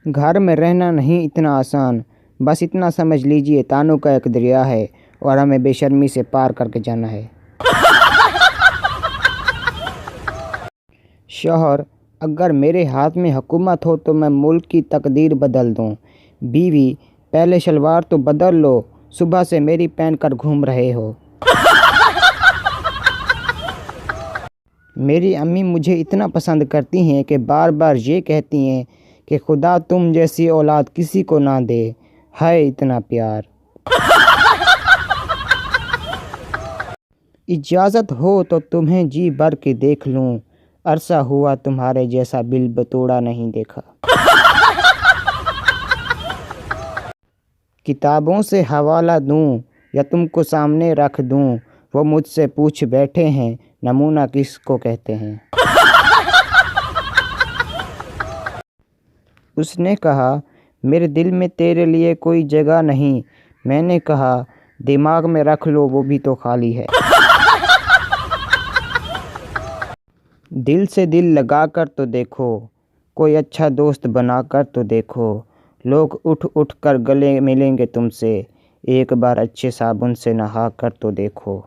घर में रहना नहीं इतना आसान, बस इतना समझ लीजिए तानों का एक दरिया है और हमें बेशर्मी से पार करके जाना है। शौहर, अगर मेरे हाथ में हुकूमत हो तो मैं मुल्क की तकदीर बदल दूं। बीवी, पहले शलवार तो बदल लो, सुबह से मेरी पहन कर घूम रहे हो। मेरी अम्मी मुझे इतना पसंद करती हैं कि बार बार ये कहती हैं कि खुदा तुम जैसी औलाद किसी को ना दे। है इतना प्यार। इजाज़त हो तो तुम्हें जी भर के देख लूं, अरसा हुआ तुम्हारे जैसा बिल बतोड़ा नहीं देखा। किताबों से हवाला दूं या तुमको सामने रख दूं, वो मुझसे पूछ बैठे हैं नमूना किसको कहते हैं। उसने कहा मेरे दिल में तेरे लिए कोई जगह नहीं। मैंने कहा दिमाग में रख लो, वो भी तो खाली है। दिल से दिल लगा कर तो देखो, कोई अच्छा दोस्त बना कर तो देखो। लोग उठ उठ कर गले मिलेंगे तुमसे, एक बार अच्छे साबुन से नहा कर तो देखो।